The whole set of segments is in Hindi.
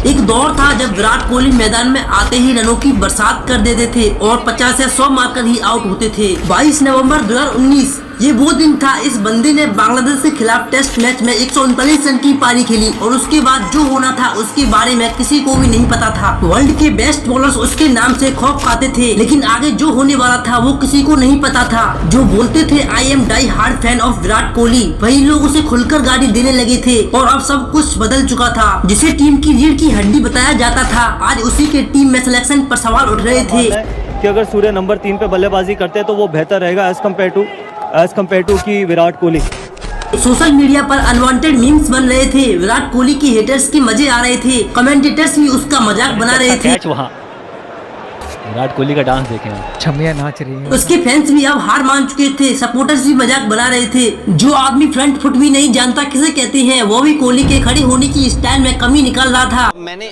एक दौर था जब विराट कोहली मैदान में आते ही रनों की बरसात कर देते थे और 50 या 100 मारकर ही आउट होते थे। 22 नवंबर 2019 ये वो दिन था। इस बंदे ने बांग्लादेश के खिलाफ टेस्ट मैच में 139 रन की पारी खेली और उसके बाद जो होना था उसके बारे में किसी को भी नहीं पता था। वर्ल्ड के बेस्ट बॉलर्स उसके नाम से खौफ खाते थे, लेकिन आगे जो होने वाला था वो किसी को नहीं पता था। जो बोलते थे I am die hard fan of Virat Kohli, वही लोग उसे खुलकर गाड़ी देने लगे थे और अब सब कुछ बदल चुका था। जिसे टीम की रीढ़ की हड्डी बताया जाता था, आज उसी के टीम में सिलेक्शन पर सवाल उठ रहे थे कि अगर सूर्य नंबर 3 पे बल्लेबाजी करते तो वो बेहतर रहेगा एज कम्पेयर टू की विराट कोहली। सोशल मीडिया पर अनवांटेड मीम्स बन रहे थे। विराट कोहली की हेटर्स की मजे आ रहे थे, कमेंटेटर्स भी उसका मजाक बना रहे थे। वहाँ विराट कोहली का डांस देखे, छमिया नाच रही है। उसके फैंस भी अब हार मान चुके थे, सपोर्टर्स भी मजाक बना रहे थे। जो आदमी फ्रंट फुट भी नहीं जानता किसे कहते हैं, वो भी कोहली के खड़े होने की स्टाइल में कमी निकाल रहा था। मैंने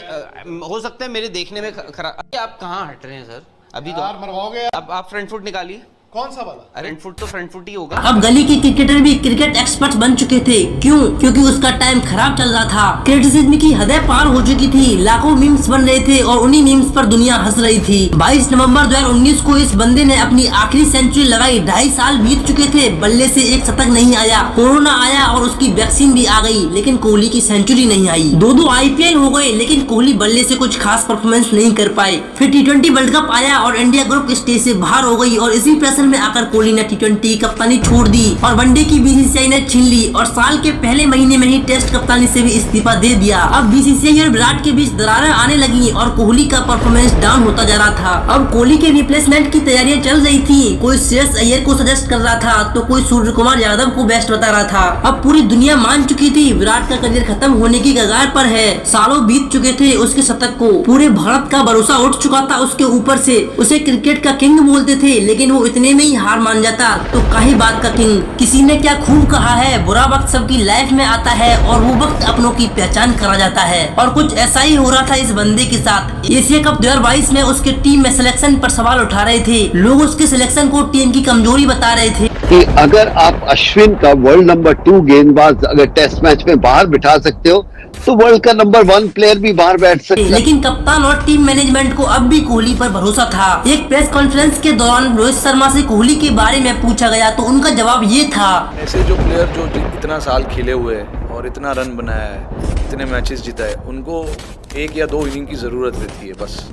हो सकता है मेरे देखने में खराब। आप कहाँ हट रहे हैं सर? अभी तो मरवाओगे अब आप फ्रंट फुट निकालिए। कौन सा वाला? फ्रंट फुट तो फ्रंट फुट ही होगा। अब गली के क्रिकेटर भी क्रिकेट एक्सपर्ट बन चुके थे। क्यों? क्योंकि उसका टाइम खराब चल रहा था। क्रिटिसिज्म की हदें पार हो चुकी थी, लाखों मीम्स बन रहे थे और उन्हीं मीम्स पर दुनिया हंस रही थी। 22 नवंबर 2019 को इस बंदे ने अपनी आखिरी सेंचुरी लगाई। 2.5 साल बीत चुके थे, बल्ले से एक शतक नहीं आया। कोरोना आया और उसकी वैक्सीन भी आ गई, लेकिन कोहली की सेंचुरी नहीं आई। दो IPL हो गए, लेकिन कोहली बल्ले से कुछ खास परफॉर्मेंस नहीं कर पाए। फिर T20 वर्ल्ड कप आया और इंडिया ग्रुप स्टेज से बाहर हो गई और इसी प्रेशर में आकर कोहली ने T20 कप्तानी छोड़ दी और वनडे की BCCI ने छीन ली और साल के पहले महीने में ही टेस्ट कप्तानी से भी इस्तीफा दे दिया। अब BCCI और विराट के बीच दरारें आने लगी और कोहली का परफॉर्मेंस डाउन होता जा रहा था। अब कोहली के रिप्लेसमेंट की तैयारियां चल रही थी। कोई श्रेयस अय्यर को सजेस्ट कर रहा था तो कोई सूर्य कुमार यादव को बेस्ट बता रहा था। अब पूरी दुनिया मान चुकी थी विराट का करियर खत्म होने की कगार पर है। सालों बीत चुके थे उसके शतक को, पूरे भारत का भरोसा उठ चुका था उसके ऊपर से। उसे क्रिकेट का किंग बोलते थे, लेकिन वो इतने में ही हार मान जाता तो काहे बात का किंग। किसी ने क्या खूब कहा है, बुरा वक्त सबकी लाइफ में आता है और वो वक्त अपनों की पहचान करा जाता है। और कुछ ऐसा ही हो रहा था इस बंदे के साथ। एशिया कप 2022 में उसके टीम में सिलेक्शन पर सवाल उठा रहे थे। लोग उसके सिलेक्शन को टीम की कमजोरी बता रहे थे कि अगर आप अश्विन का वर्ल्ड नंबर 2 गेंदबाज अगर टेस्ट मैच में बाहर बिठा सकते हो तो वर्ल्ड का नंबर 1 प्लेयर भी बाहर बैठ सकता है। लेकिन कप्तान और टीम मैनेजमेंट को अब भी कोहली पर भरोसा था। एक प्रेस कॉन्फ्रेंस के दौरान रोहित शर्मा से कोहली के बारे में पूछा गया तो उनका जवाब ये था, ऐसे जो प्लेयर जो इतना साल खेले हुए हैं और इतना रन बनाया है, इतने मैचेस जीता है, उनको 1 या 2 इनिंग की जरूरत रहती है बस।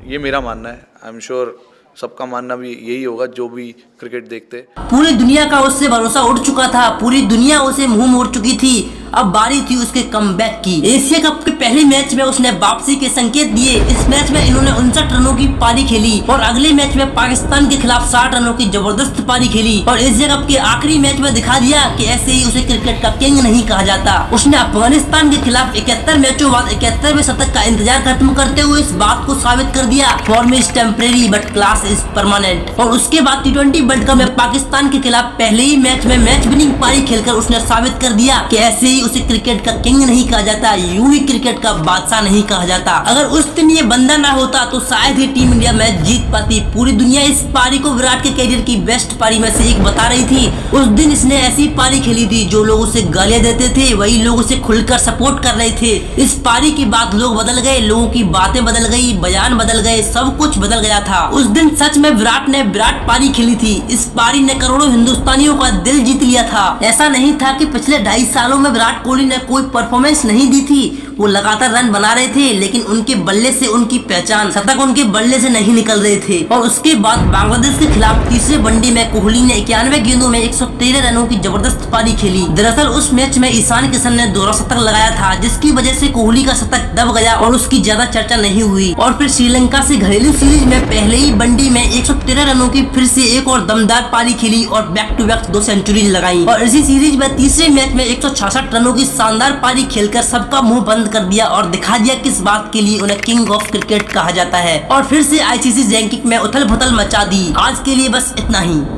ये मेरा मानना है। आई एम श्योर सबका मानना भी यही होगा जो भी क्रिकेट देखते। पूरी दुनिया का उससे भरोसा उठ चुका था, पूरी दुनिया उसे मुंह मोड़ चुकी थी। अब बारी थी उसके कमबैक की। एशिया कप के पहले मैच में उसने वापसी के संकेत दिए। इस मैच में इन्होंने 59 रनों की पारी खेली और अगले मैच में पाकिस्तान के खिलाफ 60 रनों की जबरदस्त पारी खेली और एशिया कप के आखिरी मैच में दिखा दिया कि ऐसे ही उसे क्रिकेट का किंग नहीं कहा जाता। उसने अफगानिस्तान के खिलाफ 71 मैचों बाद 71वें शतक का इंतजार खत्म करते हुए इस बात को साबित कर दिया, form is temporary but class is permanent. और उसके बाद T20 वर्ल्ड कप में पाकिस्तान के खिलाफ पहले ही मैच में मैच विनिंग पारी खेलकर उसने साबित कर दिया कि ऐसे ही उसे क्रिकेट का किंग नहीं कहा जाता, यूं ही क्रिकेट का बादशाह नहीं कहा जाता। अगर उस दिन ये बंदा ना होता तो शायद ही टीम इंडिया मैच जीत पाती। पूरी दुनिया इस पारी को विराट के कैरियर की बेस्ट पारी में से एक बता रही थी। उस दिन इसने ऐसी पारी खेली थी, जो लोग उसे गालियां देते थे वही लोग उसे खुलकर सपोर्ट कर रहे थे। इस पारी के बाद लोग बदल गए, लोगों की बातें बदल गई, बयान बदल गए, सब कुछ बदल गया था। उस दिन सच में विराट ने विराट पारी खेली थी। इस पारी ने करोड़ों हिंदुस्तानियों का दिल जीत लिया था। ऐसा नहीं था कि पिछले 2.5 सालों में विराट कोहली ने कोई परफॉर्मेंस नहीं दी थी। वो लगातार रन बना रहे थे, लेकिन उनके बल्ले से उनकी पहचान, शतक उनके बल्ले से नहीं निकल रहे थे। और उसके बाद बांग्लादेश के खिलाफ तीसरे वनडे में कोहली ने 91 गेंदों में 113 रनों की जबरदस्त पारी खेली। दरअसल उस मैच में ईशान किशन ने दोहरा शतक लगाया था, जिसकी वजह से कोहली का शतक दब गया और उसकी ज्यादा चर्चा नहीं हुई। और फिर श्रीलंका से घरेलू सीरीज में पहले ही वनडे में 113 रनों की फिर से एक और दमदार पारी खेली और बैक टू बैक 2 सेंचुरी लगाई। और इसी सीरीज में तीसरे मैच में 166 रनों की शानदार पारी खेलकर सबका मुंह बंद कर दिया और दिखा दिया किस बात के लिए उन्हें किंग ऑफ क्रिकेट कहा जाता है। और फिर से ICC रैंकिंग में उथल पुथल मचा दी। आज के लिए बस इतना ही।